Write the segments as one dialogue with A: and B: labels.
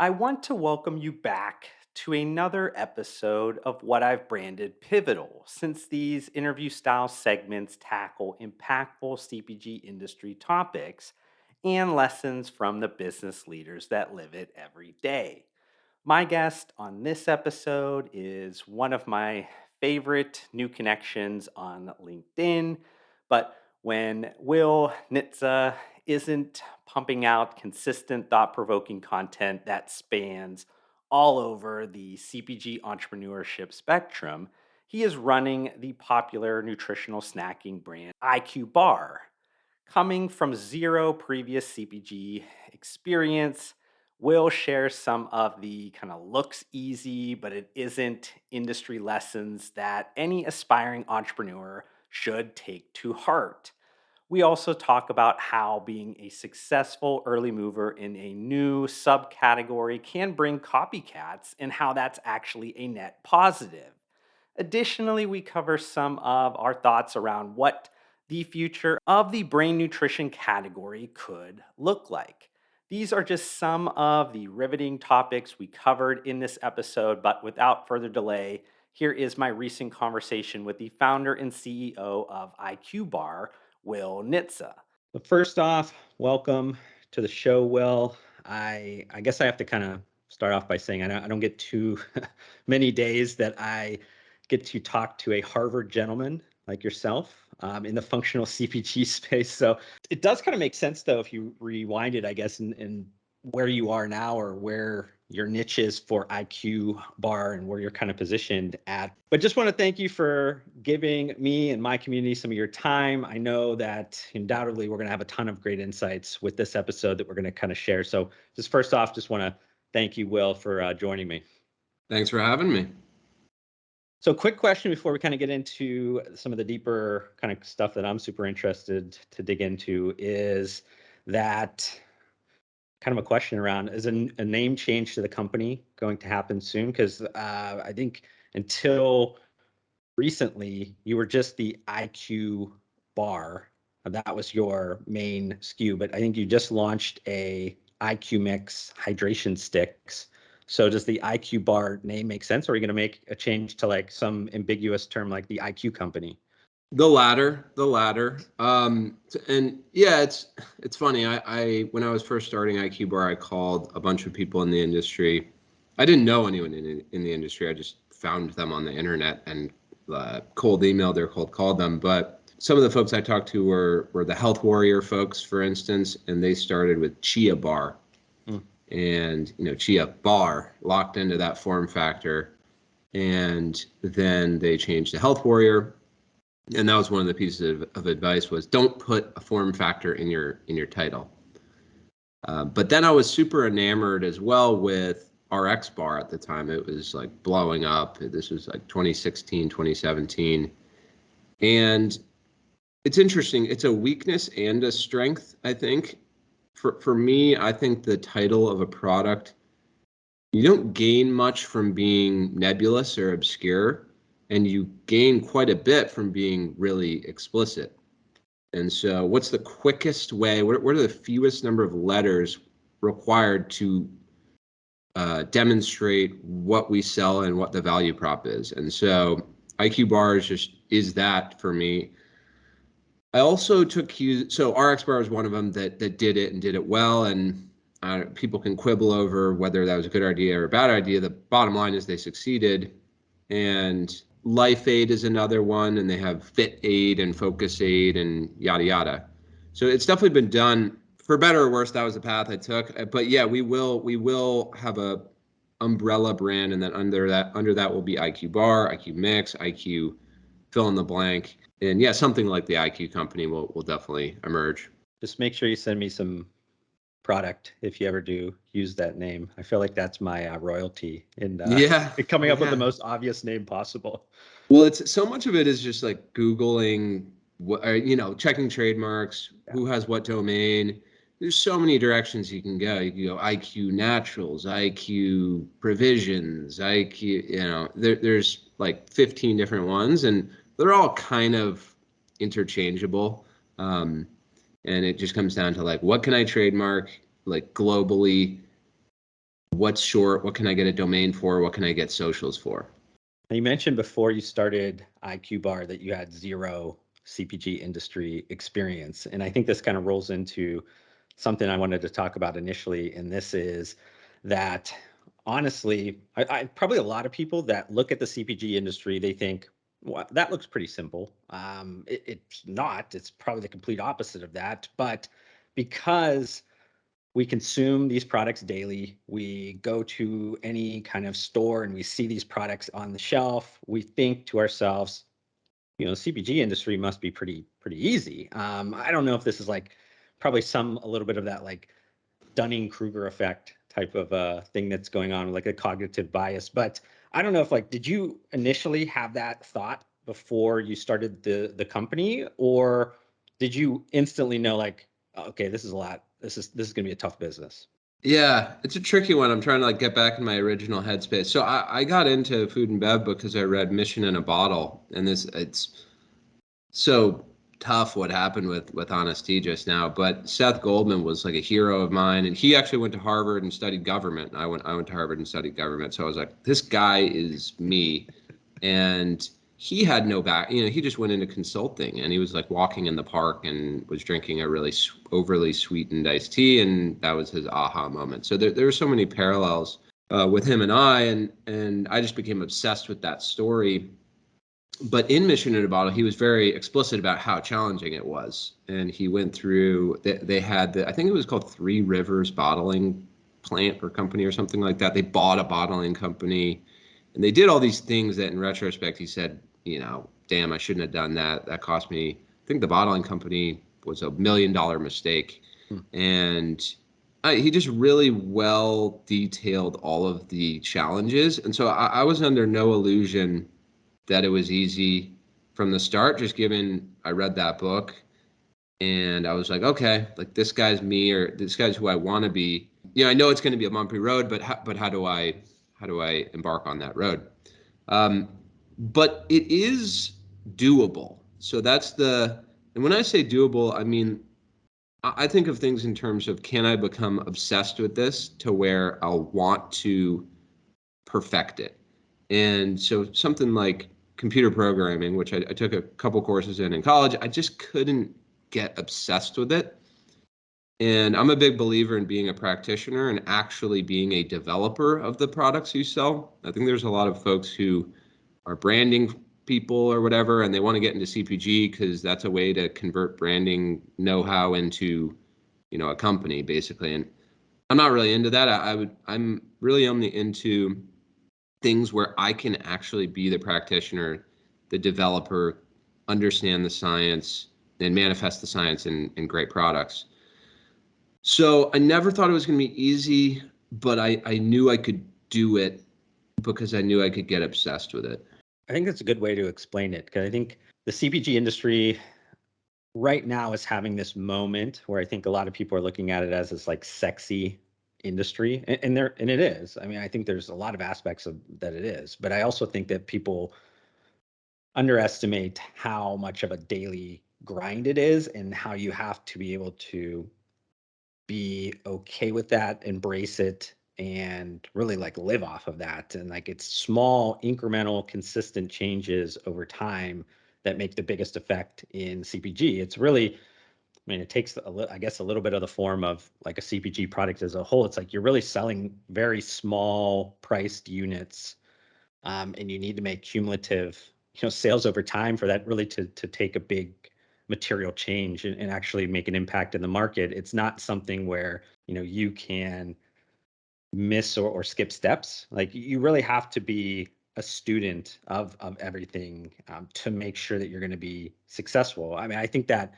A: I want to welcome you back to another episode of what I've branded Pivotal, since these interview style segments tackle impactful CPG industry topics and lessons from the business leaders that live it every day. My guest on this episode is one of my favorite new connections on LinkedIn. But when Will Nitze isn't pumping out consistent, thought provoking content that spans all over the CPG entrepreneurship spectrum, he is running the popular nutritional snacking brand IQBAR. Coming from zero previous CPG experience, Will share some of the kind of looks easy, but it isn't industry lessons that any aspiring entrepreneur should take to heart. We also talk about how being a successful early mover in a new subcategory can bring copycats and how that's actually a net positive. Additionally, we cover some of our thoughts around what the future of the brain nutrition category could look like. These are just some of the riveting topics we covered in this episode, but without further delay, here is my recent conversation with the founder and CEO of IQBAR, Will Nitze. But first off, welcome to the show, Will. I guess I have to kind of start off by saying I don't get too many days that I get to talk to a Harvard gentleman like yourself in the functional CPG space. So it does kind of make sense, though, if you rewind it, I guess, in where you are now or where your niche is for IQ Bar and where you're kind of positioned at. But just want to thank you for giving me and my community some of your time. I know that undoubtedly we're going to have a ton of great insights with this episode that we're going to kind of share. So just first off, just want to thank you, Will, for joining me.
B: Thanks for having me.
A: So quick question before we kind of get into some of the deeper kind of stuff that I'm super interested to dig into is that kind of a question around, is a name change to the company going to happen soon? Because I think until recently, you were just the IQ bar. That was your main SKU, but I think you just launched a IQ mix hydration sticks. So does the IQ bar name make sense, or are you going to make a change to like some ambiguous term like the IQ company?
B: The latter. And yeah, it's funny. I when I was first starting IQBAR, I called a bunch of people in the industry. I didn't know anyone in the industry. I just found them on the internet and cold emailed or cold called them. But some of the folks I talked to were the Health Warrior folks, for instance, and they started with Chia Bar. And, Chia Bar locked into that form factor. And then they changed to Health Warrior. And that was one of the pieces of advice was don't put a form factor in your title. But then I was super enamored as well with RX Bar at the time. It was like blowing up. This was like 2016, 2017. And it's interesting. It's a weakness and a strength, I think. For me, I think the title of a product, you don't gain much from being nebulous or obscure, and you gain quite a bit from being really explicit. And so what's the quickest way, what are the fewest number of letters required to demonstrate what we sell and what the value prop is? And so IQ Bar is that for me. I also took cues. So RX Bar was one of them that did it and did it well. And people can quibble over whether that was a good idea or a bad idea. The bottom line is they succeeded. And Life Aid is another one, and they have Fit Aid and Focus Aid and yada yada. So it's definitely been done for better or worse. That was the path I took. But yeah, we will have a umbrella brand, and then under that will be IQ Bar, IQ Mix, IQ fill in the blank. And yeah, something like the IQ company will definitely emerge.
A: Just make sure you send me some product if you ever do use that name. I feel like that's my royalty in coming up with the most obvious name possible.
B: Well, it's so much of it is just like Googling, checking trademarks, who has what domain. There's so many directions you can go. You can go IQ Naturals, IQ Provisions, IQ, there's like 15 different ones, and they're all kind of interchangeable. And it just comes down to like, what can I trademark like globally? What's short? What can I get a domain for? What can I get socials for?
A: Now, you mentioned before you started IQBAR that you had zero CPG industry experience. And I think this kind of rolls into something I wanted to talk about initially. And this is that honestly, probably a lot of people that look at the CPG industry, they think, well, that looks pretty simple. It's not, it's probably the complete opposite of that. But because we consume these products daily. We go to any kind of store and we see these products on the shelf. We think to ourselves, the CPG industry must be pretty easy. I don't know if this is like probably a little bit of that like Dunning-Kruger effect type of thing that's going on, like a cognitive bias. But I don't know if like, did you initially have that thought before you started the company, or did you instantly know like, okay, this is a lot. This is going to be a tough business.
B: Yeah, it's a tricky one. I'm trying to like get back in my original headspace. So I got into food and bev because I read Mission in a Bottle, and this it's so tough what happened with Honesty just now. But Seth Goldman was like a hero of mine, and he actually went to Harvard and studied government. I went to Harvard and studied government, so I was like, this guy is me. And he had no back, he just went into consulting, and he was like walking in the park and was drinking a really overly sweetened iced tea, and that was his aha moment. So there are so many parallels with him and and I just became obsessed with that story. But in Mission in a Bottle, he was very explicit about how challenging it was, and he went through. They had I think it was called Three Rivers Bottling Plant or Company or something like that. They bought a bottling company, and they did all these things that, in retrospect, he said, damn, I shouldn't have done that. That cost me. I think the bottling company was $1 million mistake,
A: Hmm.
B: and he just really well detailed all of the challenges. And so I was under no illusion that it was easy from the start, just given I read that book and I was like, okay, like this guy's me, or this guy's who I want to be. I know it's going to be a bumpy road, but how do I embark on that road? Um, but it is doable. So and when I say doable, I mean, I think of things in terms of, can I become obsessed with this to where I'll want to perfect it? And so something like computer programming, which I took a couple courses in college, I just couldn't get obsessed with it. And I'm a big believer in being a practitioner and actually being a developer of the products you sell. I think there's a lot of folks who are branding people or whatever, and they want to get into CPG because that's a way to convert branding know-how into, a company basically. And I'm not really into that. I'm really only into things where I can actually be the practitioner, the developer, understand the science, and manifest the science in great products. So I never thought it was going to be easy, but I knew I could do it because I knew I could get obsessed with it.
A: I think that's a good way to explain it, because I think the CPG industry right now is having this moment where I think a lot of people are looking at it as this like sexy industry, and it is. I mean, I think there's a lot of aspects of that it is, but I also think that people underestimate how much of a daily grind it is and how you have to be able to be okay with that, embrace it, and really like live off of that. And like it's small, incremental, consistent changes over time that make the biggest effect in CPG. It's really, I mean, it takes I guess a little bit of the form of like a CPG product as a whole. It's like you're really selling very small priced units, and you need to make cumulative, sales over time for that really to take a big material change and actually make an impact in the market. It's not something where you can miss or skip steps. Like you really have to be a student of everything, to make sure that you're going to be successful. I mean, I think that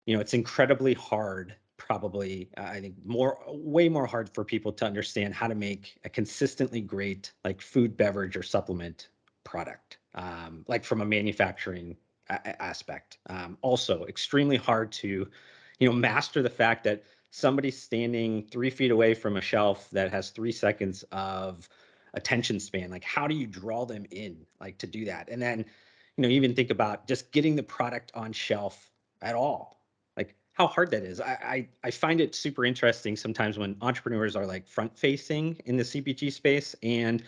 A: it's incredibly hard, probably, I think way more hard for people to understand how to make a consistently great like food, beverage, or supplement product, like from a manufacturing aspect. Also, extremely hard to, master the fact that somebody's standing 3 feet away from a shelf that has 3 seconds of attention span. Like, how do you draw them in, like to do that? And then, even think about just getting the product on shelf at all. Like, how hard that is. I find it super interesting sometimes when entrepreneurs are like front facing in the CPG space, and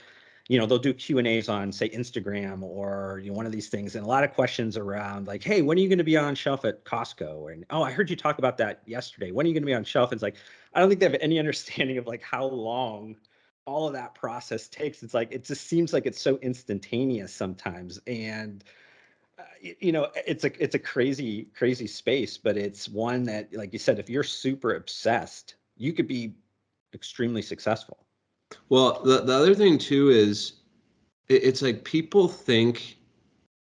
A: they'll do Q&As on, say, Instagram or one of these things, and a lot of questions around like, hey, when are you going to be on shelf at Costco? And oh, I heard you talk about that yesterday. When are you going to be on shelf? And it's like, I don't think they have any understanding of like how long all of that process takes. It's like, it just seems like it's so instantaneous sometimes. And it's a crazy space, but it's one that, like you said, if you're super obsessed, you could be extremely successful.
B: Well, the other thing too is it's like people think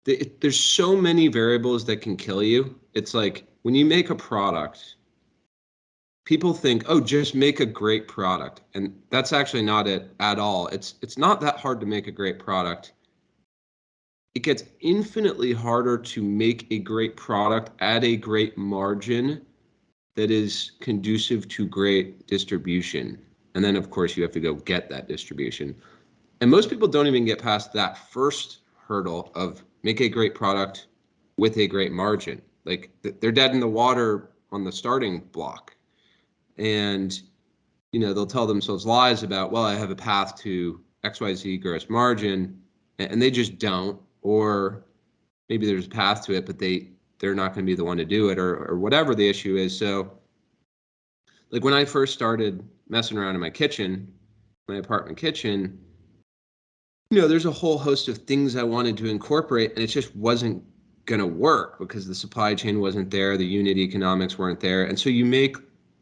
B: there's so many variables that can kill you. It's like when you make a product, people think, oh, just make a great product. And that's actually not it at all. It's not that hard to make a great product. It gets infinitely harder to make a great product at a great margin that is conducive to great distribution. And then of course you have to go get that distribution. And most people don't even get past that first hurdle of make a great product with a great margin. Like they're dead in the water on the starting block. And they'll tell themselves lies about, well, I have a path to XYZ gross margin, and they just don't. Or maybe there's a path to it, but they're not going to be the one to do it, or whatever the issue is. So like when I first started messing around in my kitchen, my apartment kitchen, there's a whole host of things I wanted to incorporate, and it just wasn't going to work because the supply chain wasn't there, the unit economics weren't there. And so you make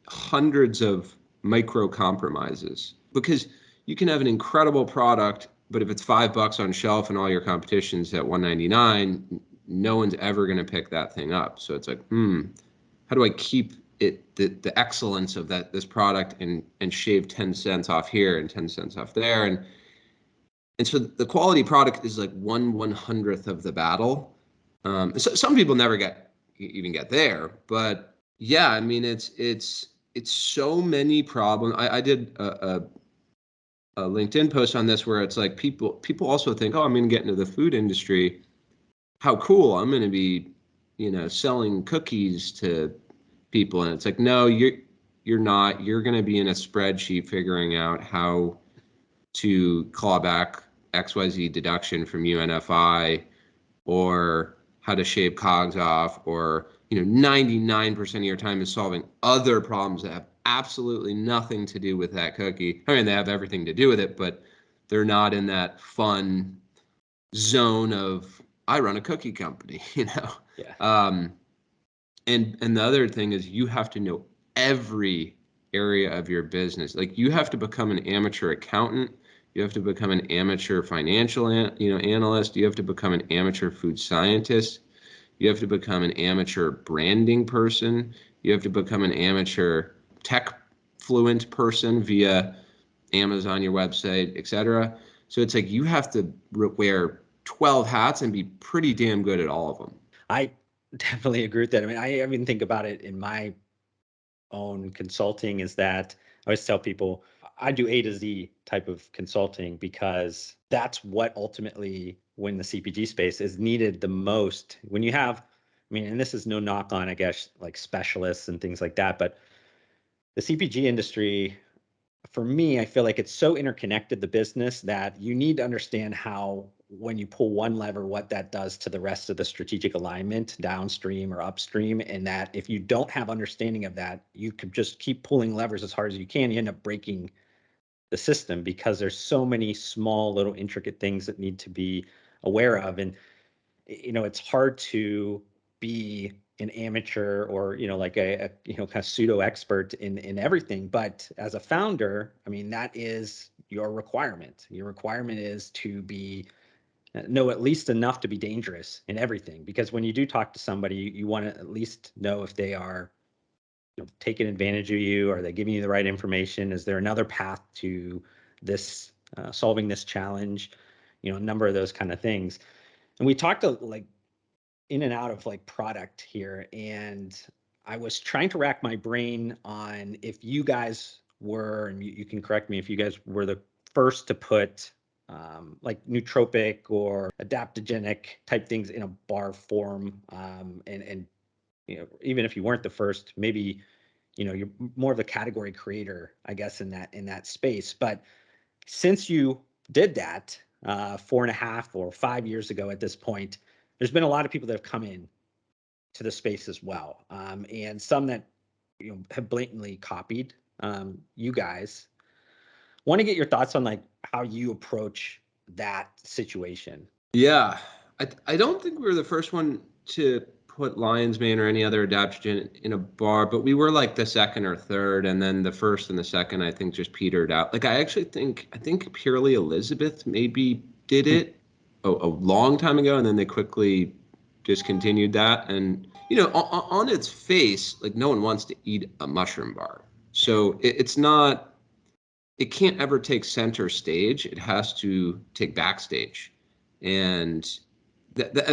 B: hundreds of micro compromises because you can have an incredible product, but if it's $5 on shelf and all your competition's at $1.99, no one's ever going to pick that thing up. So it's like, how do I keep it the excellence of this product and shave 10 cents off here and 10 cents off there? And so the quality product is like 1/100th of the battle. So some people never even get there, but yeah, I mean it's so many problems. I did a LinkedIn post on this where it's like people also think, oh, I'm going to get into the food industry. How cool! I'm going to be, selling cookies to people, and it's like, no, you're not. You're going to be in a spreadsheet figuring out how to claw back XYZ deduction from UNFI, or how to shave cogs off, or 99% of your time is solving other problems that have absolutely nothing to do with that cookie. I mean, they have everything to do with it, but they're not in that fun zone of I run a cookie company,
A: Yeah.
B: Um, and the other thing is you have to know every area of your business. Like you have to become an amateur accountant. You have to become an amateur financial, analyst. You have to become an amateur food scientist. You have to become an amateur branding person. You have to become an amateur tech fluent person via Amazon, your website, etc. So it's like you have to wear 12 hats and be pretty damn good at all of them.
A: I definitely agree with that. I mean, I even think about it in my own consulting, is that I always tell people I do A to Z type of consulting because that's what ultimately, when the CPG space is needed the most, when you have, I mean, and this is no knock on, I guess, like specialists and things like that, but the CPG industry, for me, I feel like it's so interconnected, the business, that you need to understand how, when you pull one lever, what that does to the rest of the strategic alignment downstream or upstream. And that if you don't have understanding of that, you could just keep pulling levers as hard as you can. You end up breaking the system because there's so many small, little intricate things that need to be aware of. And it's hard to be an amateur or like a kind of pseudo expert in everything, but as a founder, I mean, that is your requirement. Your requirement is to be know at least enough to be dangerous in everything, because when you do talk to somebody, you want to at least know if they are taking advantage of you. Are they giving you the right information? Is there another path to this, solving this challenge? A number of those kind of things. And we talked like in and out of like product here, and I was trying to rack my brain on if you guys were, and you can correct me if you guys were the first to put like nootropic or adaptogenic type things in a bar form, and even if you weren't the first, maybe, you're more of a category creator, I guess, in that space. But since you did that 4.5 or 5 years ago at this point, there's been a lot of people that have come in to the space as well, and some that have blatantly copied you guys. Want to get your thoughts on like how you approach that situation.
B: Yeah, I don't think we were the first one to put lion's mane or any other adaptogen in a bar, but we were like the second or third, and then the first and the second I think just petered out. Like I think Purely Elizabeth maybe did it a long time ago, and then they quickly discontinued that. And on its face, like no one wants to eat a mushroom bar, so it's not. It can't ever take center stage. It has to take backstage, and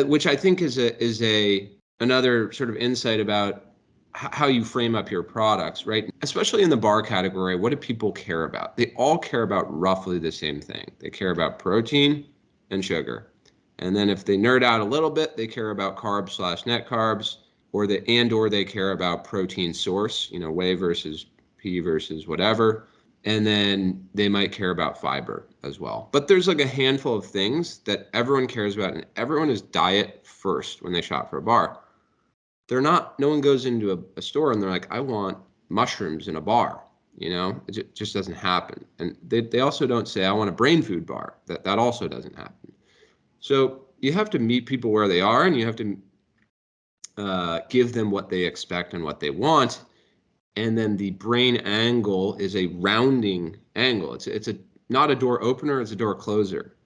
B: which I think is a another sort of insight about how you frame up your products, right? Especially in the bar category, what do people care about? They all care about roughly the same thing. They care about protein and sugar. And then if they nerd out a little bit, they care about carbs slash net carbs, or they care about protein source, whey versus pea versus whatever. And then they might care about fiber as well. But there's like a handful of things that everyone cares about, and everyone is diet first when they shop for a bar. No one goes into a store and they're like, I want mushrooms in a bar. It just doesn't happen. And they also don't say, I want a brain food bar. That also doesn't happen. So you have to meet people where they are, and you have to give them what they expect and what they want. And then the brain angle is a rounding angle. It's not a door opener, it's a door closer.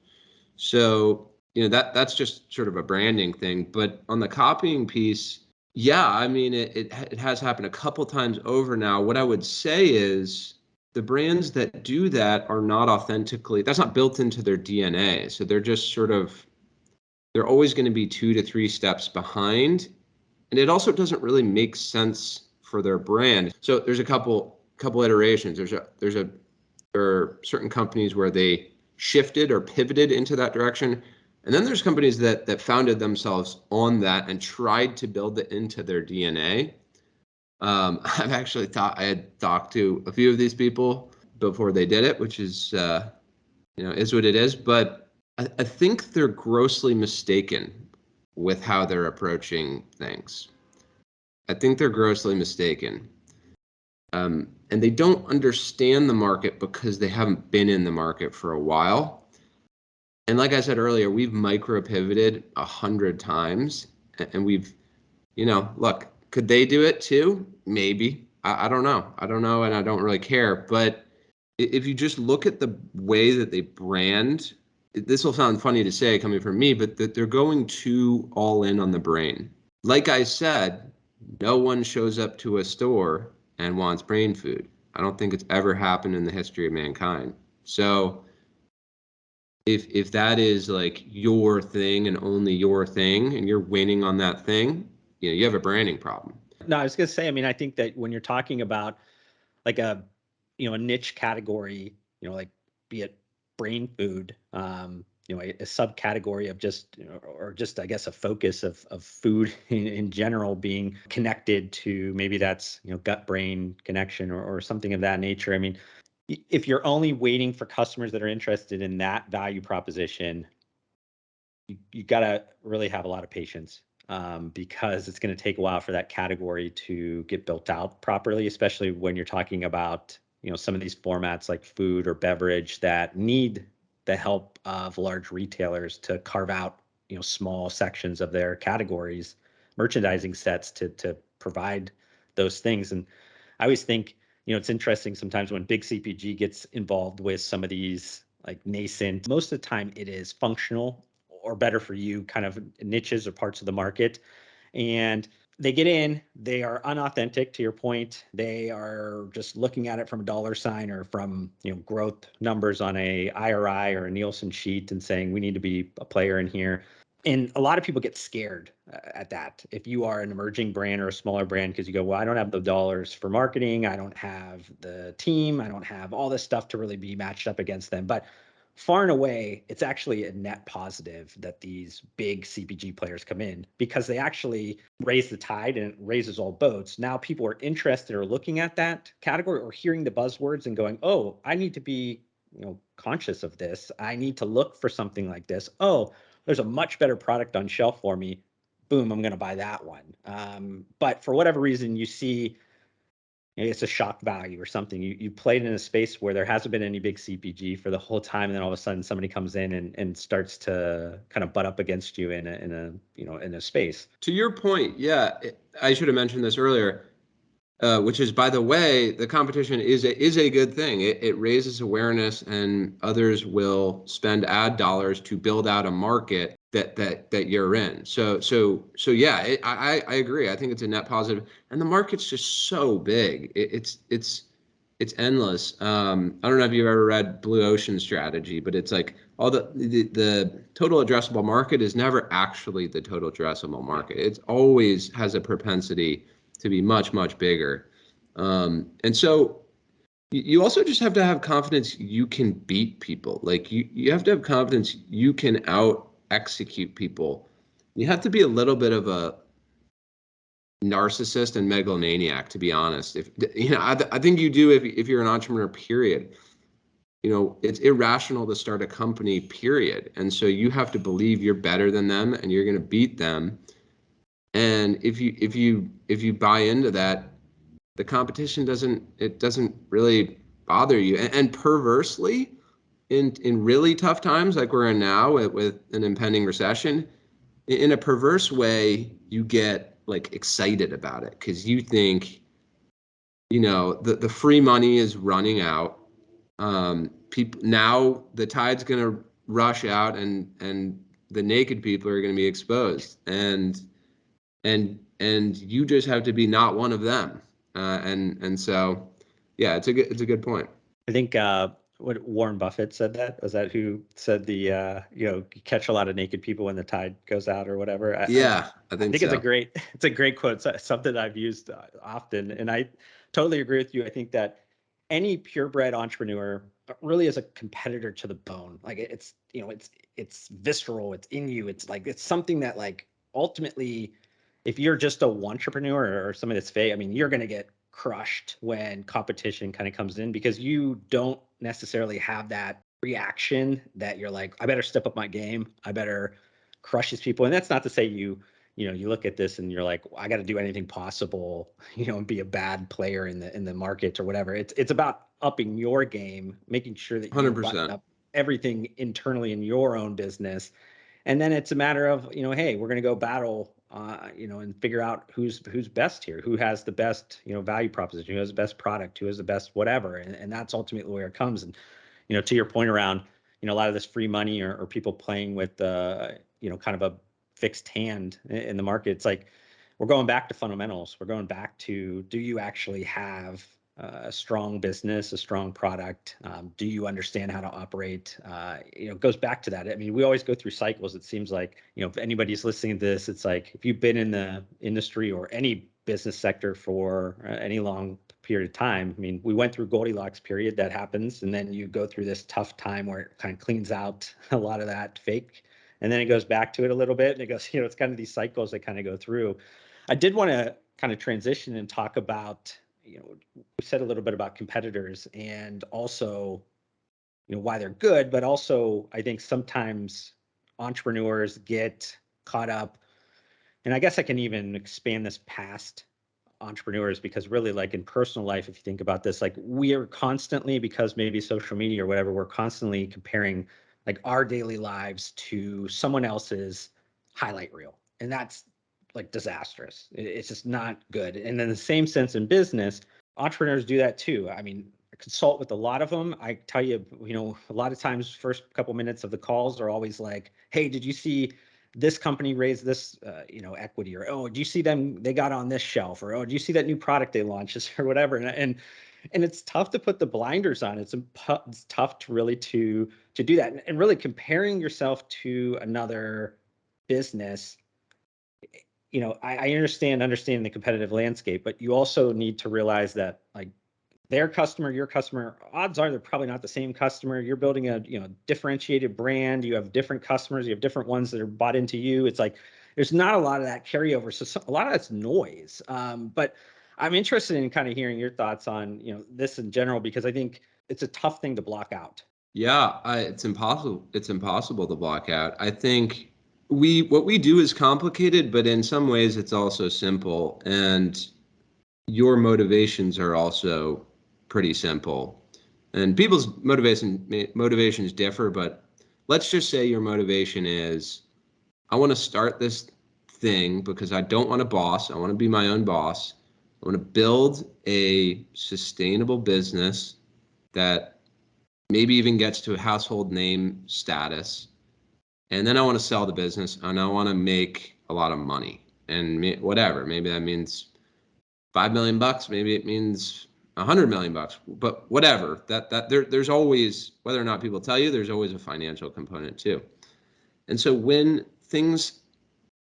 B: So, that's just sort of a branding thing. But on the copying piece, yeah, I mean, it has happened a couple times over now. What I would say is the brands that do that are not authentically, that's not built into their DNA. So they're always going to be 2 to 3 steps behind. And it also doesn't really make sense for their brand. So there's a couple iterations. There are certain companies where they shifted or pivoted into that direction, and then there's companies that founded themselves on that and tried to build it into their DNA. I had talked to a few of these people before they did it, which is what it is. But I think they're grossly mistaken with how they're approaching things. I think they're grossly mistaken. And they don't understand the market because they haven't been in the market for a while. And like I said earlier, we've micro pivoted 100 times, and look, could they do it too? Maybe. I don't know. I don't know, and I don't really care. But if you just look at the way that they brand, this will sound funny to say coming from me, but that they're going too all in on the brain. Like I said, no one shows up to a store and wants brain food. I don't think it's ever happened in the history of mankind. So if that is like your thing and only your thing, and you're winning on that thing, you have a branding problem.
A: No, I was gonna say, I mean, I think that when you're talking about like a niche category, like be it brain food, a subcategory of just, or just, I guess, a focus of food in general being connected to, maybe that's, gut brain connection, or something of that nature. I mean, if you're only waiting for customers that are interested in that value proposition, you got to really have a lot of patience, because it's going to take a while for that category to get built out properly, especially when you're talking about, some of these formats like food or beverage that need the help of large retailers to carve out, small sections of their categories, merchandising sets to provide those things. And I always think, it's interesting sometimes when big CPG gets involved with some of these like nascent, most of the time it is functional or better for you kind of niches or parts of the market. And they get in, they are unauthentic to your point. They are just looking at it from a dollar sign or from, growth numbers on a IRI or a Nielsen sheet and saying, we need to be a player in here. And a lot of people get scared at that. If you are an emerging brand or a smaller brand, because you go, well, I don't have the dollars for marketing. I don't have the team. I don't have all this stuff to really be matched up against them. But
C: far and away, it's actually a net positive that these big CPG players come in, because they actually raise the tide and it raises all boats. Now people are interested or looking at that category or hearing the buzzwords and going, oh, I need to be, conscious of this. I need to look for something like this. Oh, there's a much better product on shelf for me. Boom, I'm going to buy that one. But for whatever reason, you see it's a shock value or something. You played in a space where there hasn't been any big CPG for the whole time, and then all of a sudden somebody comes in and starts to kind of butt up against you in a space.
B: To your point, yeah, I should have mentioned this earlier, which is, by the way, the competition is a good thing. It raises awareness, and others will spend ad dollars to build out a market that you're in. So yeah, I agree. I think it's a net positive, and the market's just so big. It's endless. I don't know if you've ever read Blue Ocean Strategy, but it's like all the total addressable market is never actually the total addressable market. It always has a propensity to be much, much bigger. And so you also just have to have confidence you can beat people. Like you have to have confidence you can out execute people. You have to be a little bit of a narcissist and megalomaniac, to be honest. If I think you do if you're an entrepreneur, period. It's irrational to start a company, period. And so you have to believe you're better than them and you're going to beat them. And if you buy into that, the competition doesn't really bother you. And perversely, in really tough times like we're in now with an impending recession, in a perverse way, you get like excited about it because you think, the free money is running out. People now, the tide's going to rush out, and the naked people are going to be exposed, and you just have to be not one of them. And so, yeah, it's a good point.
C: I think what Warren Buffett said, that was that who said you catch a lot of naked people when the tide goes out or whatever.
B: Yeah, I
C: I
B: think
C: think it's a
B: so.
C: great it's a great quote. It's something I've used often, and I totally agree with you. I think that any purebred entrepreneur really is a competitor to the bone. Like it's visceral. It's in you. It's like it's something that like ultimately, if you're just a entrepreneur or somebody that's fake, I mean, you're going to get crushed when competition kind of comes in because you don't necessarily have that reaction that you're like, I better step up my game. I better crush these people. And that's not to say you look at this and you're like, I got to do anything possible, and be a bad player in the market or whatever. It's about upping your game, making sure that you button
B: 100%.
C: up everything internally in your own business, and then it's a matter of hey, we're going to go battle and figure out who's best here, who has the best value proposition, who has the best product, who has the best whatever, and that's ultimately where it comes. And to your point around a lot of this free money or people playing with kind of a fixed hand in the market, it's like we're going back to fundamentals. We're going back to, do you actually have a strong business, a strong product? Do you understand how to operate? It goes back to that. I mean, we always go through cycles. It seems like, if anybody's listening to this, it's like, if you've been in the industry or any business sector for any long period of time, I mean, we went through Goldilocks period, that happens. And then you go through this tough time where it kind of cleans out a lot of that fake. And then it goes back to it a little bit. And it goes, it's kind of these cycles that kind of go through. I did want to kind of transition and talk about, we said a little bit about competitors and also, why they're good, but also I think sometimes entrepreneurs get caught up. And I guess I can even expand this past entrepreneurs, because really, like in personal life, if you think about this, like we are constantly, because maybe social media or whatever, we're constantly comparing like our daily lives to someone else's highlight reel. And that's like disastrous. It's just not good. And in the same sense in business, entrepreneurs do that too. I mean, I consult with a lot of them. I tell you, a lot of times, first couple minutes of the calls are always like, hey, did you see this company raised this, equity, or, oh, do you see them? They got on this shelf, or, oh, do you see that new product they launched, or whatever. And it's tough to put the blinders on. It's tough to really to do that, and really comparing yourself to another business. I understand the competitive landscape, but you also need to realize that like their customer, your customer, odds are they're probably not the same customer. You're building a, differentiated brand. You have different customers. You have different ones that are bought into you. It's like there's not a lot of that carryover. So a lot of that's noise. But I'm interested in kind of hearing your thoughts on, this in general, because I think it's a tough thing to block out.
B: Yeah, it's impossible. It's impossible to block out. I think what we do is complicated, but in some ways it's also simple. And your motivations are also pretty simple. And people's motivations differ, but let's just say your motivation is, I want to start this thing because I don't want a boss. I want to be my own boss. I want to build a sustainable business that maybe even gets to a household name status. And then I want to sell the business and I want to make a lot of money. And whatever, maybe that means $5 million, maybe it means $100 million, but whatever. There's always, whether or not people tell you, there's always a financial component too. And so when things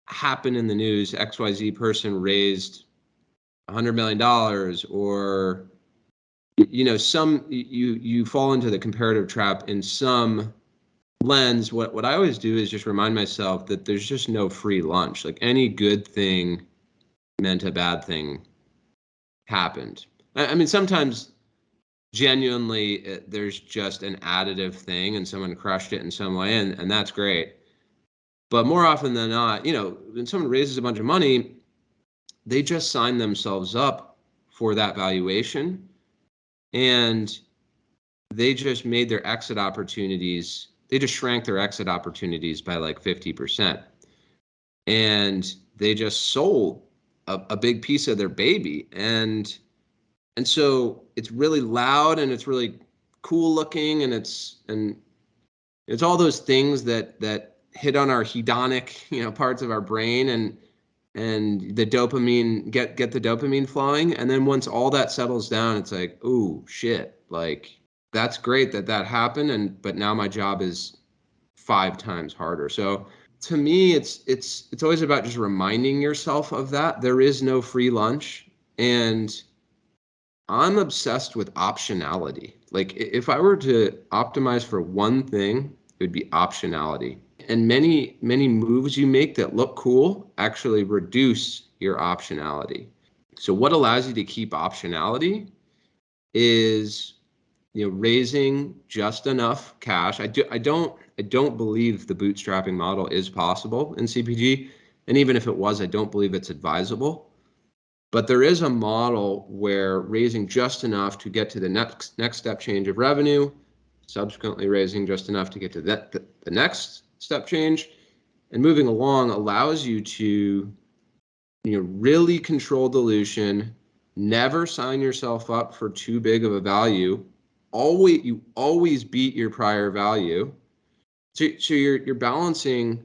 B: happen in the news, XYZ person raised $100 million, or you fall into the comparative trap in some lens. What I always do is just remind myself that there's just no free lunch. Like any good thing meant a bad thing happened. I mean, sometimes genuinely there's just an additive thing and someone crushed it in some way, and that's great. But more often than not, when someone raises a bunch of money, they just sign themselves up for that valuation, and they just made their exit opportunities, they just shrank their exit opportunities by like 50%. And they just sold a big piece of their baby. And so it's really loud and it's really cool looking, and it's all those things that hit on our hedonic, parts of our brain, and the dopamine, get the dopamine flowing. And then once all that settles down, it's like, ooh, shit, like that's great that happened, but now my job is 5 times harder. So to me, it's always about just reminding yourself of that. There is no free lunch, and I'm obsessed with optionality. Like if I were to optimize for one thing, it would be optionality. And many moves you make that look cool actually reduce your optionality. So what allows you to keep optionality is, raising just enough cash. I don't believe the bootstrapping model is possible in CPG, and even if it was, I don't believe it's advisable. But there is a model where raising just enough to get to the next step change of revenue, subsequently raising just enough to get to the next step change, and moving along allows you to, really control dilution, never sign yourself up for too big of a value. You always beat your prior value. So you're balancing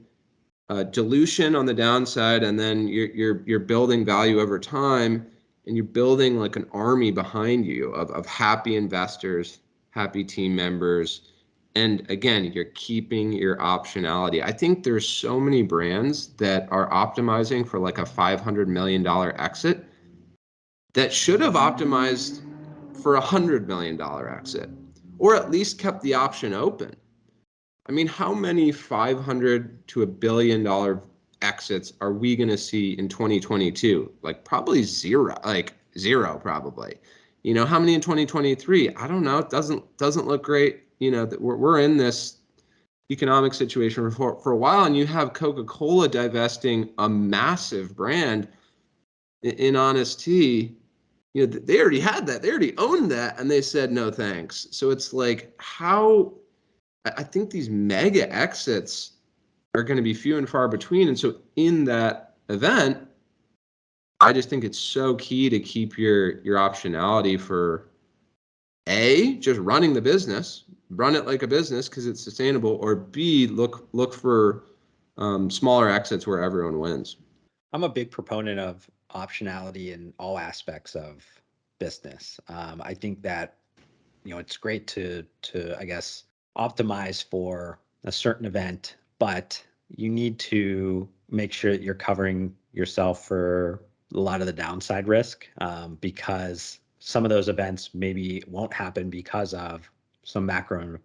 B: dilution on the downside, and then you're building value over time, and you're building like an army behind you of happy investors, happy team members, and again, you're keeping your optionality. I think there's so many brands that are optimizing for like a $500 million exit that should have optimized for a $100 million exit, or at least kept the option open. I mean, how many 500 to $1 billion exits are we going to see in 2022? Like probably zero, probably. How many in 2023? I don't know. It doesn't look great. That we're in this economic situation for a while, and you have Coca-Cola divesting a massive brand in Honest Tea. They already had that. They already owned that, and they said no thanks. So it's like, how I think these mega exits are going to be few and far between. And so in that event, I just think it's so key to keep your optionality for A, just running the business, run it like a business because it's sustainable, or B, look for smaller exits where everyone wins.
C: I'm a big proponent of optionality in all aspects of business. I think that, it's great to I guess optimize for a certain event, but you need to make sure that you're covering yourself for a lot of the downside risk, because some of those events maybe won't happen because of some macro,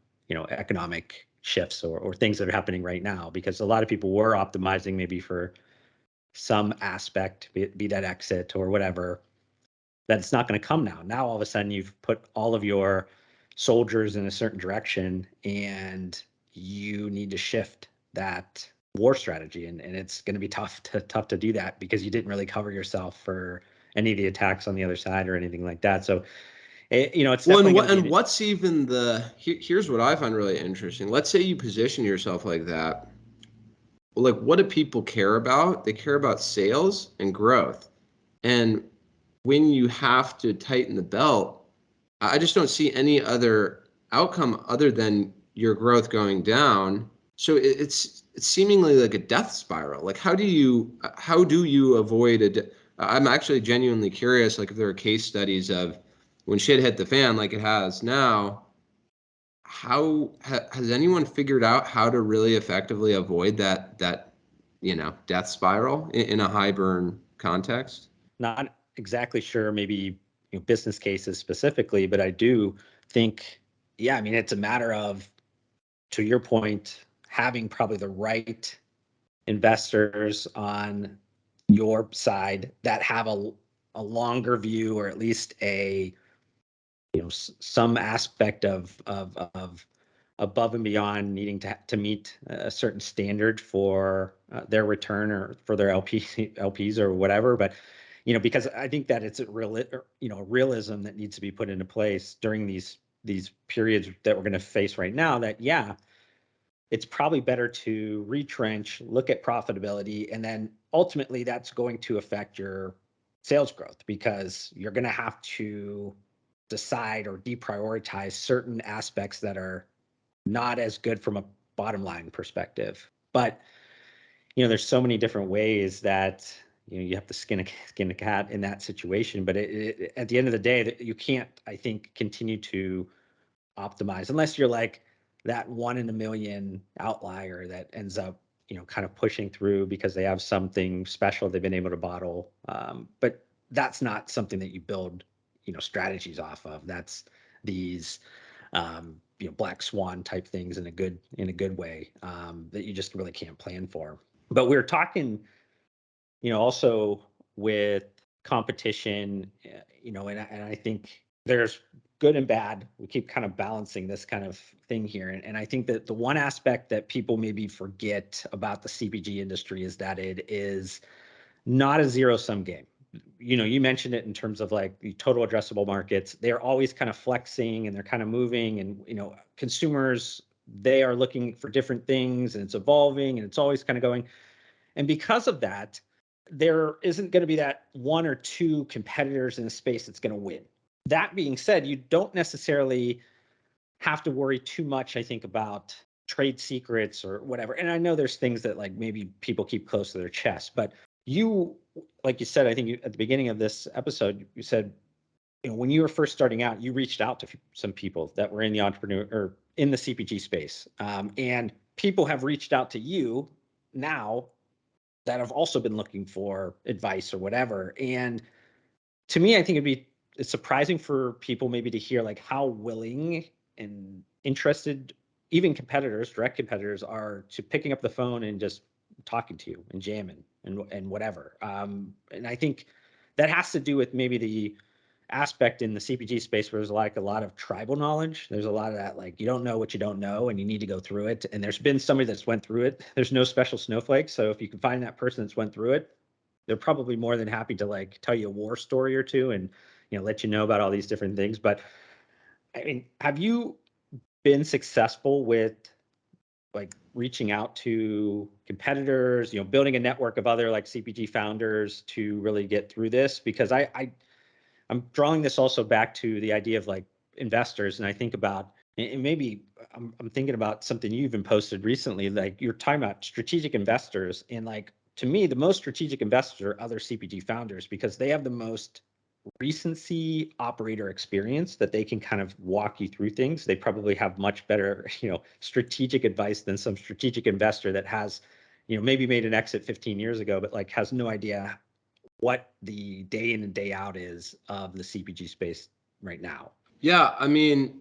C: economic shifts or things that are happening right now, because a lot of people were optimizing maybe for some aspect, be that exit or whatever, that it's not going to come now. Now all of a sudden you've put all of your soldiers in a certain direction, and you need to shift that war strategy, and it's going to be tough to do that because you didn't really cover yourself for any of the attacks on the other side or anything like that. So it's
B: Well,
C: definitely
B: and
C: going to be
B: what's even here's what I find really interesting. Let's say you position yourself like that. Well, like, what do people care about? They care about sales and growth. And when you have to tighten the belt, I just don't see any other outcome other than your growth going down. So it's seemingly like a death spiral. Like, how do you avoid I'm actually genuinely curious, like, if there are case studies of when shit hit the fan like it has now, has anyone figured out how to really effectively avoid that death spiral in a high burn context?
C: not exactly sure, maybe business cases specifically, but I do think, yeah, I mean, it's a matter of, to your point, having probably the right investors on your side that have a longer view, or at least a some aspect of above and beyond needing to meet a certain standard for their return or for their LPs or whatever. But because I think that it's a realism that needs to be put into place during these periods that we're going to face right now, that it's probably better to retrench, look at profitability, and then ultimately that's going to affect your sales growth, because you're going to have to decide or deprioritize certain aspects that are not as good from a bottom line perspective. But there's so many different ways that you have to skin a cat in that situation. But at the end of the day, that you can't, I think, continue to optimize unless you're like that one in a million outlier that ends up kind of pushing through because they have something special they've been able to bottle. But that's not something that you build strategies off of. That's these black swan type things in a good way, that you just really can't plan for. But we're talking also with competition, and I think there's good and bad. We keep kind of balancing this kind of thing here. And I think that the one aspect that people maybe forget about the CPG industry is that it is not a zero sum game. You mentioned it in terms of like the total addressable markets. They're always kind of flexing and they're kind of moving, and consumers, they are looking for different things, and it's evolving, and it's always kind of going. And because of that, there isn't going to be that one or two competitors in the space that's going to win. That being said, you don't necessarily have to worry too much, I think, about trade secrets or whatever. And I know there's things that like maybe people keep close to their chest, but like you said, I think at the beginning of this episode, you said, when you were first starting out, you reached out to some people that were in the entrepreneur or in the CPG space. And people have reached out to you now that have also been looking for advice or whatever. And to me, I think it's surprising for people maybe to hear like how willing and interested even direct competitors are to picking up the phone and just talking to you and jamming and whatever. And I think that has to do with maybe the aspect in the CPG space where there's like a lot of tribal knowledge. There's a lot of that, like, you don't know what you don't know and you need to go through it. And there's been somebody that's went through it. There's no special snowflakes. So if you can find that person that's went through it, they're probably more than happy to like tell you a war story or two and let you know about all these different things. But I mean, have you been successful with like reaching out to competitors, building a network of other like CPG founders to really get through this? Because I'm drawing this also back to the idea of like investors, and I think about, and maybe I'm thinking about something you even posted recently, like you're talking about strategic investors, and like to me, the most strategic investors are other CPG founders because they have the most recency operator experience that they can kind of walk you through things. They probably have much better, strategic advice than some strategic investor that has, maybe made an exit 15 years ago, but like has no idea what the day in and day out is of the CPG space right now.
B: Yeah, I mean,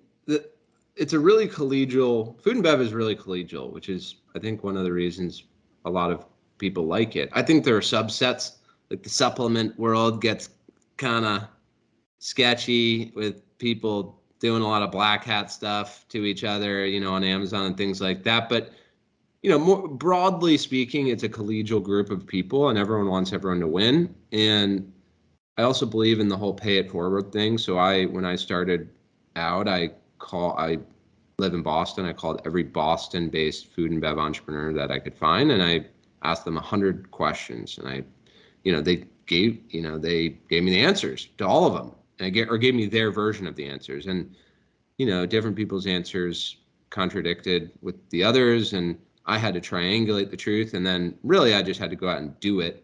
B: it's a really collegial, food and bev is really collegial, which is, I think, one of the reasons a lot of people like it. I think there are subsets, like the supplement world gets kind of sketchy with people doing a lot of black hat stuff to each other, on Amazon and things like that. But, more broadly speaking, it's a collegial group of people and everyone wants everyone to win. And I also believe in the whole pay it forward thing. So when I started out, I live in Boston. I called every Boston-based food and bev entrepreneur that I could find, and I asked them 100 questions, and they gave me the answers to all of them, or gave me their version of the answers, and different people's answers contradicted with the others, and I had to triangulate the truth, and then really I just had to go out and do it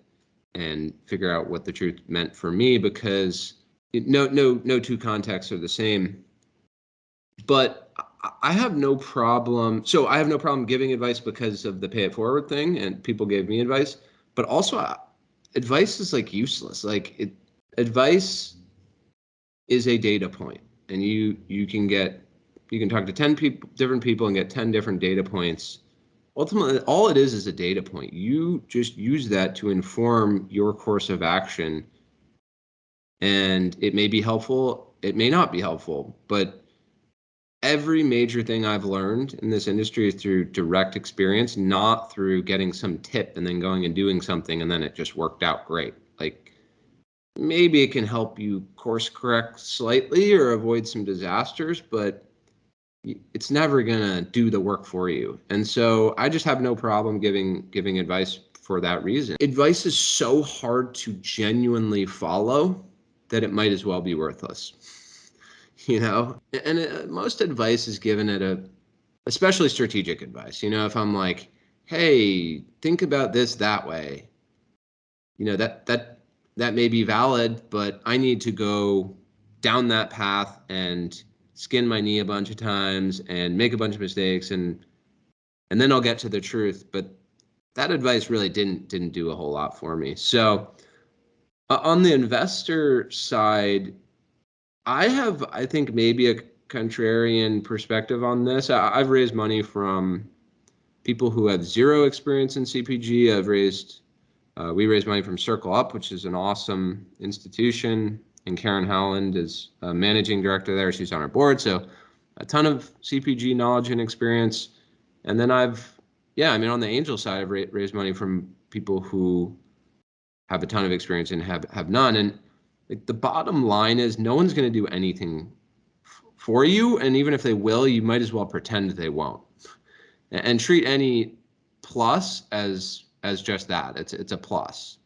B: and figure out what the truth meant for me, because no two contexts are the same. But I have no problem. So I have no problem giving advice because of the pay it forward thing, and people gave me advice. But also, advice is like useless. Advice is a data point, and you can talk to 10 different people and get 10 different data points. Ultimately, all it is a data point. You just use that to inform your course of action, and it may be helpful, it may not be helpful, but every major thing I've learned in this industry is through direct experience, not through getting some tip and then going and doing something and then it just worked out great. Like, maybe it can help you course correct slightly or avoid some disasters, but it's never gonna do the work for you. And so I just have no problem giving advice for that reason. Advice is so hard to genuinely follow that it might as well be worthless. And most advice is given especially strategic advice. If I'm like, hey, think about this that way, that may be valid, but I need to go down that path and skin my knee a bunch of times and make a bunch of mistakes, and then I'll get to the truth. But that advice really didn't do a whole lot for me. So on the investor side, I think, maybe a contrarian perspective on this. I've raised money from people who have zero experience in CPG. We raised money from Circle Up, which is an awesome institution, and Karen Howland is a managing director there. She's on our board, so a ton of CPG knowledge and experience. And then on the angel side, I've raised money from people who have a ton of experience and have none. And like, the bottom line is no one's going to do anything for you, and even if they will, you might as well pretend they won't, and treat any plus as just that. It's a plus.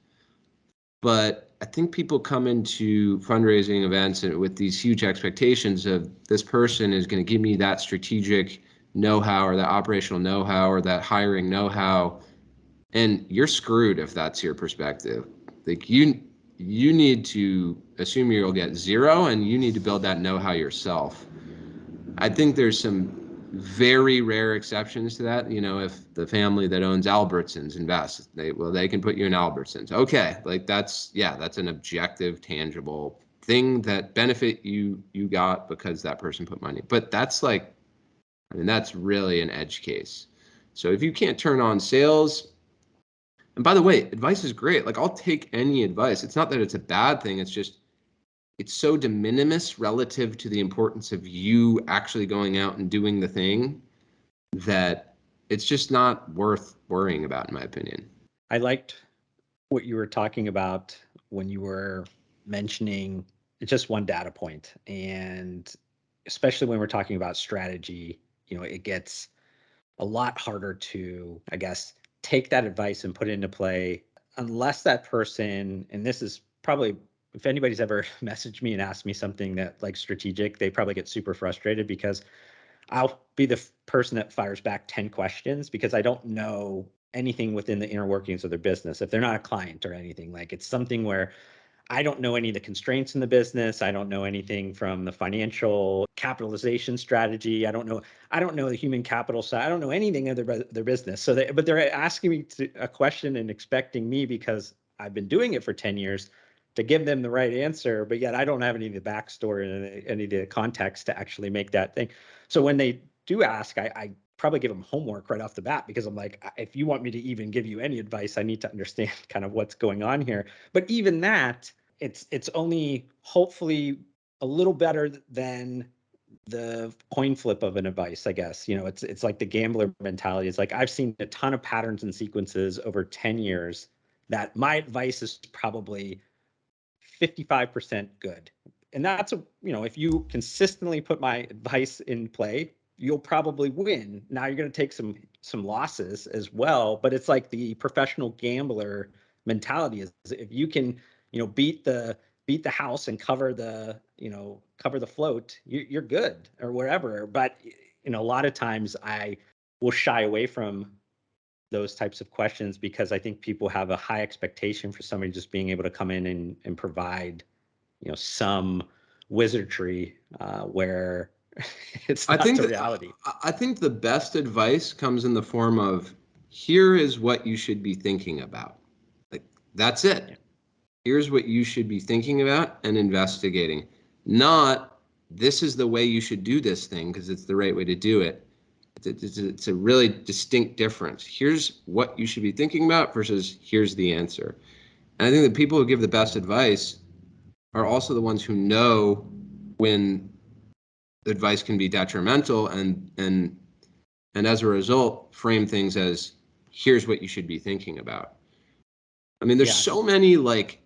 B: But I think people come into fundraising events with these huge expectations of, this person is going to give me that strategic know-how or that operational know-how or that hiring know-how, and you're screwed if that's your perspective. Like, you need to assume you'll get zero, and you need to build that know-how yourself. I think there's some very rare exceptions to that. If the family that owns Albertsons invests, they can put you in Albertsons. Okay, like that's an objective, tangible thing that benefit you got because that person put money. But that's that's really an edge case. So if you can't turn on sales, and by the way, advice is great. Like, I'll take any advice. It's not that it's a bad thing. It's just, it's so de minimis relative to the importance of you actually going out and doing the thing, that it's just not worth worrying about, in my opinion.
C: I liked what you were talking about when you were mentioning just one data point. And especially when we're talking about strategy, it gets a lot harder to, I guess, take that advice and put it into play unless that person, and this is probably, if anybody's ever messaged me and asked me something that like strategic, they probably get super frustrated because I'll be the person that fires back 10 questions because I don't know anything within the inner workings of their business. If they're not a client or anything, like, it's something where I don't know any of the constraints in the business. I don't know anything from the financial capitalization strategy. I don't know the human capital side. I don't know anything of their business. But they're asking me a question and expecting me, because I've been doing it for 10 years to give them the right answer, but yet I don't have any of the backstory and any of the context to actually make that thing. So when they do ask, I probably give them homework right off the bat, because I'm like, if you want me to even give you any advice, I need to understand kind of what's going on here. But even that, it's only hopefully a little better than the coin flip of an advice, I guess. It's like the gambler mentality. It's like I've seen a ton of patterns and sequences over 10 years that my advice is probably 55% good. And that's if you consistently put my advice in play, you'll probably win. Now you're going to take some losses as well, but it's like the professional gambler mentality is if you can, beat the house and cover the float, you're good or whatever. But a lot of times I will shy away from those types of questions because I think people have a high expectation for somebody just being able to come in and provide, some wizardry where it's
B: I
C: not
B: think
C: the
B: that
C: reality.
B: I think the best advice comes in the form of, here is what you should be thinking about. Like, that's
C: Yeah.
B: it. Here's what you should be thinking about and investigating. Not, this is the way you should do this thing because it's the right way to do it. It's a really distinct difference. Here's what you should be thinking about versus here's the answer. And I think the people who give the best advice are also the ones who know when advice can be detrimental, and as a result frame things as, here's what you should be thinking about. I mean, there's
C: Yeah.
B: so many like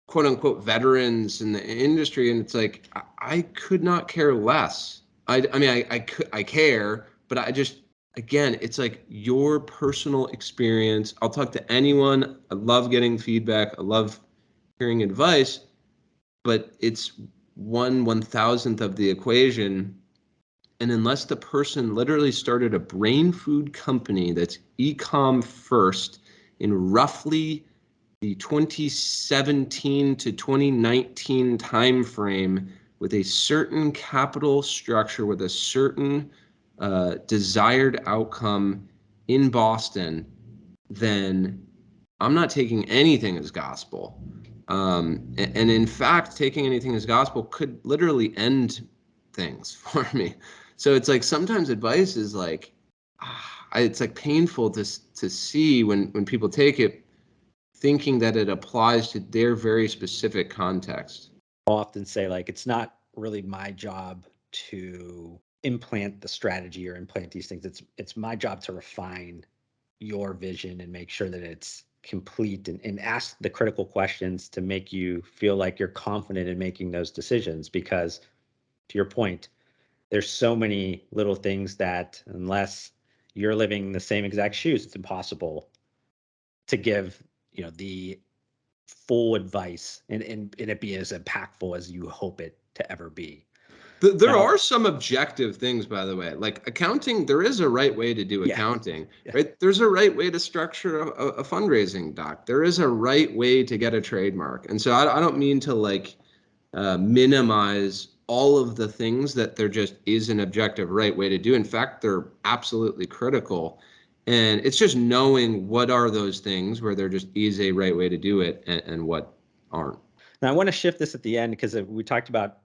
B: quote unquote veterans in the industry, and it's like I could not care less. I mean, I care, but I just, again, it's like your personal experience. I'll talk to anyone. I love getting feedback. I love hearing advice, but it's 1/1000th of the equation. And unless the person literally started a brain food company that's e-com first in roughly the 2017 to 2019 timeframe with a certain capital structure, with a certain desired outcome in Boston, then I'm not taking anything as gospel. And in fact, taking anything as gospel could literally end things for me. So it's like sometimes advice is like, it's like painful to see when people take it thinking that it applies to their very specific context.
C: I'll often say, like, it's not really my job to implant the strategy or implant these things. It's my job to refine your vision and make sure that it's complete, and ask the critical questions to make you feel like you're confident in making those decisions. Because to your point, there's so many little things that unless you're living the same exact shoes, it's impossible to give, the full advice and it be as impactful as you hope it to ever be.
B: There
C: Now,
B: are some objective things, by the way, like accounting. There is a right way to do
C: yeah,
B: accounting,
C: yeah,
B: right? There's a right way to structure a fundraising doc. There is a right way to get a trademark. And so I don't mean to like minimize all of the things that there just is an objective right way to do. In fact, they're absolutely critical. And it's just knowing what are those things where there just is a right way to do it, and what aren't.
C: now I want to shift this at the end because we talked about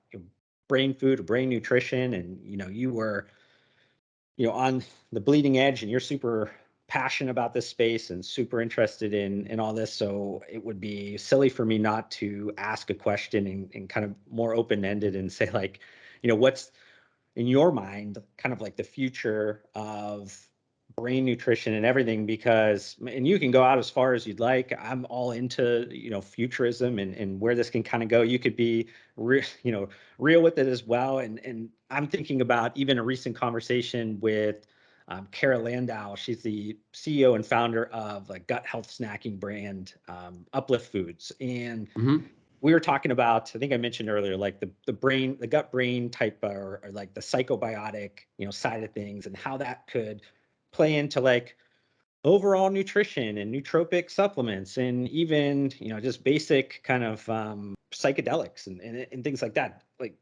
C: brain food, brain nutrition, and you were on the bleeding edge, and you're super passionate about this space and super interested in all this. So it would be silly for me not to ask a question and kind of more open-ended and say, like, what's in your mind kind of like the future of brain nutrition and everything? Because, and you can go out as far as you'd like, I'm all into futurism and where this can kind of go. You could be real with it as well. And I'm thinking about even a recent conversation with Kara Landau. She's the CEO and founder of like gut health snacking brand, Uplift Foods. And
B: Mm-hmm.
C: we were talking about, I think I mentioned earlier, like the gut brain type, or like the psychobiotic, side of things, and how that could play into like overall nutrition and nootropic supplements, and even, just basic kind of psychedelics and things like that. Like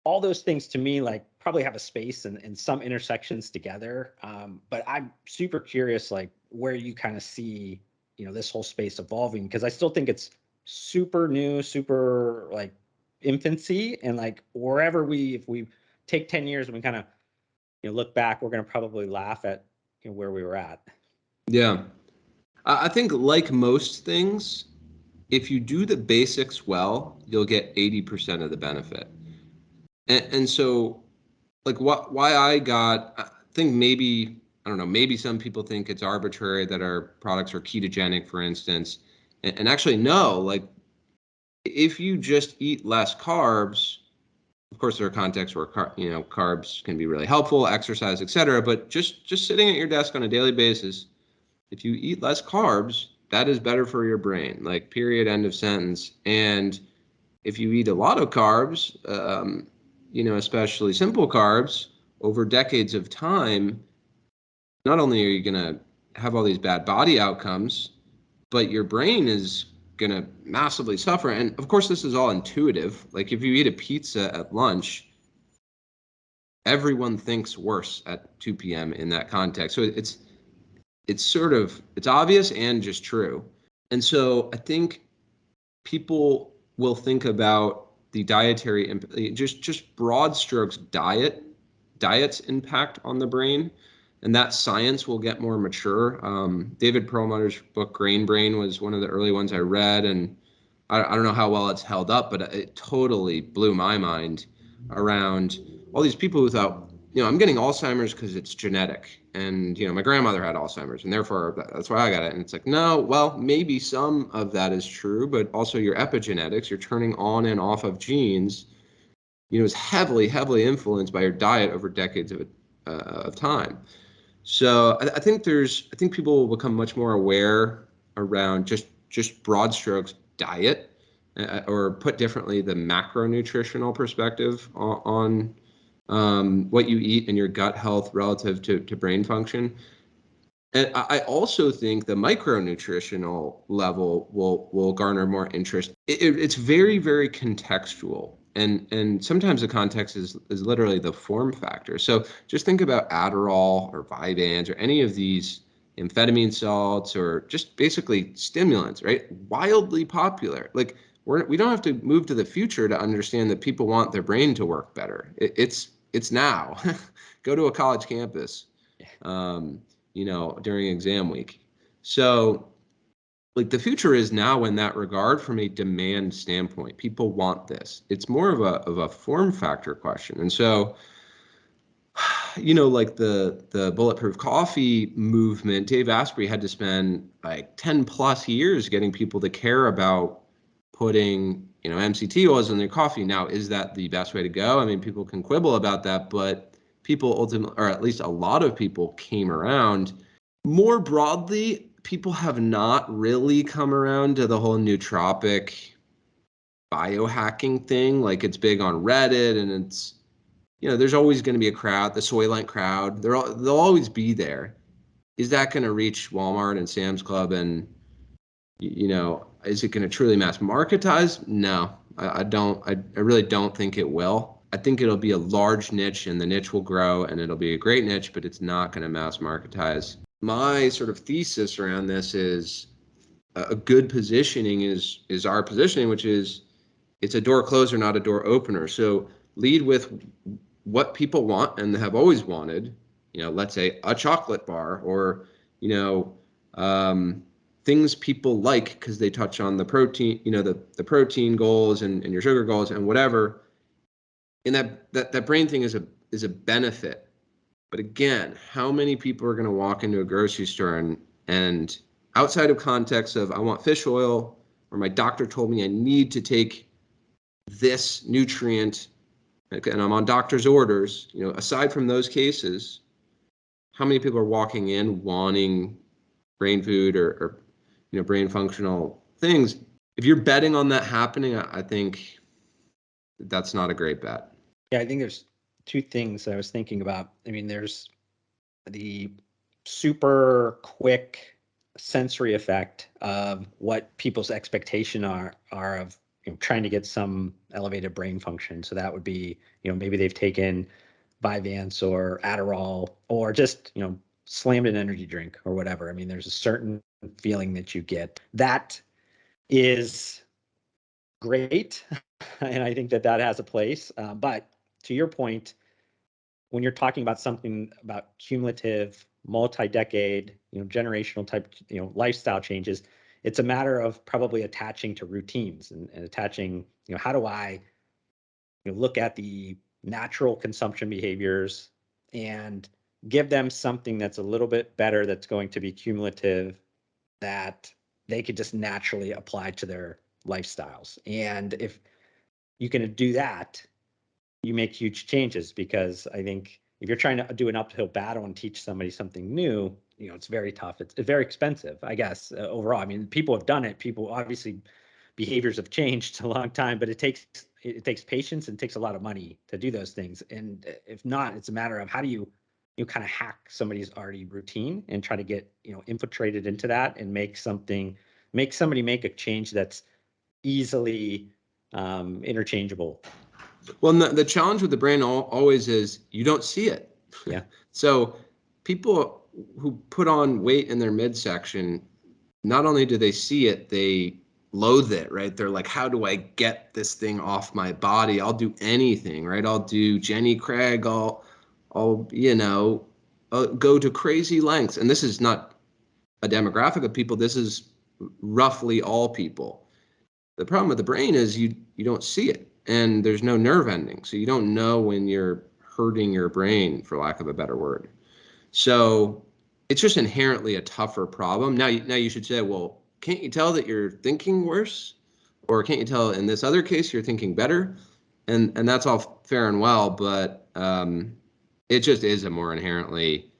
C: all those things to me, like probably have a space and some intersections together. But I'm super curious, like where you kind of see, this whole space evolving, because I still think it's super new, super like infancy, and like wherever if we take 10 years and we kind of look back, we're going to probably laugh at where we were at.
B: Yeah. I think like most things, if you do the basics well, you'll get 80% of the benefit. And so like why I think maybe, I don't know, maybe some people think it's arbitrary that our products are ketogenic, for instance. And actually, no, like if you just eat less carbs, of course, there are contexts where carbs can be really helpful, exercise, etc. But just sitting at your desk on a daily basis, if you eat less carbs, that is better for your brain. Like period, end of sentence. And if you eat a lot of carbs, especially simple carbs, over decades of time, not only are you going to have all these bad body outcomes, but your brain is going to massively suffer. And of course, this is all intuitive. Like if you eat a pizza at lunch, everyone thinks worse at 2 p.m. in that context. So it's obvious and just true. And so I think people will think about the dietary, just broad strokes diet's impact on the brain, and that science will get more mature. David Perlmutter's book Grain Brain was one of the early ones I read, and I don't know how well it's held up, but it totally blew my mind around all these people who thought, I'm getting Alzheimer's because it's genetic, and my grandmother had Alzheimer's, and therefore that's why I got it. And it's like, no, well, maybe some of that is true, but also your epigenetics, you're turning on and off of genes, is heavily, heavily influenced by your diet over decades of time. So I think people will become much more aware around just broad strokes diet, or put differently, the macronutritional perspective on what you eat and your gut health relative to brain function. And I also think the micronutritional level will garner more interest. It's very, very contextual. And sometimes the context is literally the form factor. So just think about Adderall or Vyvanse or any of these amphetamine salts or just basically stimulants, right? Wildly popular. Like we don't have to move to the future to understand that people want their brain to work better. It's now. Go to a college campus, during exam week. So like the future is now in that regard from a demand standpoint. People want this. It's more of a form factor question. And so, like the bulletproof coffee movement, Dave Asprey had to spend like 10 plus years getting people to care about putting, MCT oils in their coffee. Now, is that the best way to go? I mean, people can quibble about that, but people ultimately, or at least a lot of people, came around. More broadly, people have not really come around to the whole nootropic biohacking thing. Like it's big on Reddit, and it's, there's always going to be a crowd, the Soylent crowd. They'll always be there. Is that going to reach Walmart and Sam's Club? And, is it going to truly mass marketize? No, I don't. I really don't think it will. I think it'll be a large niche, and the niche will grow, and it'll be a great niche, but it's not going to mass marketize. My sort of thesis around this is a good positioning is our positioning, which is it's a door closer, not a door opener. So lead with what people want and have always wanted, let's say a chocolate bar, or, things people like because they touch on the protein, the protein goals and your sugar goals and whatever. And that brain thing is a benefit. But again, how many people are going to walk into a grocery store and outside of context of I want fish oil, or my doctor told me I need to take this nutrient, and I'm on doctor's orders, aside from those cases, how many people are walking in wanting brain food or brain functional things? If you're betting on that happening, I think that's not a great bet.
C: Yeah, I think there's two things I was thinking about. I mean, there's the super quick sensory effect of what people's expectation are of trying to get some elevated brain function. So that would be, maybe they've taken Vyvanse or Adderall or just, slammed an energy drink or whatever. I mean, there's a certain feeling that you get. That is great. And I think that that has a place. But to your point, when you're talking about something about cumulative, multi-decade, generational type, lifestyle changes, it's a matter of probably attaching to routines and attaching, how do I look at the natural consumption behaviors and give them something that's a little bit better, that's going to be cumulative, that they could just naturally apply to their lifestyles. And if you can do that, you make huge changes, because I think if you're trying to do an uphill battle and teach somebody something new, it's very tough. It's very expensive, I guess, overall. I mean, people have done it. People, obviously, behaviors have changed a long time, but it takes patience and it takes a lot of money to do those things. And if not, it's a matter of how do you kind of hack somebody's already routine and try to get infiltrated into that and make somebody make a change that's easily interchangeable.
B: Well, and the challenge with the brain always is you don't see it.
C: Yeah.
B: So people who put on weight in their midsection, not only do they see it, they loathe it, right? They're like, how do I get this thing off my body? I'll do anything, right? I'll do Jenny Craig. I'll go to crazy lengths. And this is not a demographic of people. This is roughly all people. The problem with the brain is you don't see it, and there's no nerve ending, so you don't know when you're hurting your brain, for lack of a better word. So it's just inherently a tougher problem. Now you should say, well, can't you tell that you're thinking worse, or can't you tell in this other case you're thinking better? And that's all fair and well, but it just is a more inherently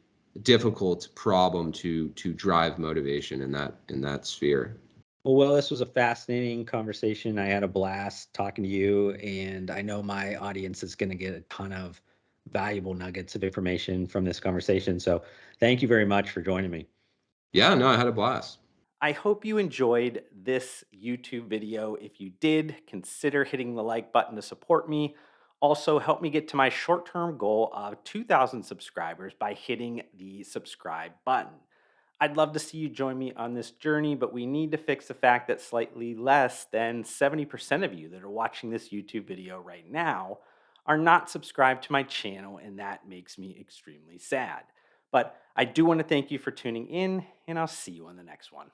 B: difficult problem to drive motivation in that sphere.
C: Well, this was a fascinating conversation. I had a blast talking to you, and I know my audience is going to get a ton of valuable nuggets of information from this conversation. So, thank you very much for joining me.
B: Yeah, no, I had a blast.
A: I hope you enjoyed this YouTube video. If you did, consider hitting the like button to support me. Also, help me get to my short-term goal of 2,000 subscribers by hitting the subscribe button. I'd love to see you join me on this journey, but we need to fix the fact that slightly less than 70% of you that are watching this YouTube video right now are not subscribed to my channel, and that makes me extremely sad. But I do want to thank you for tuning in, and I'll see you on the next one.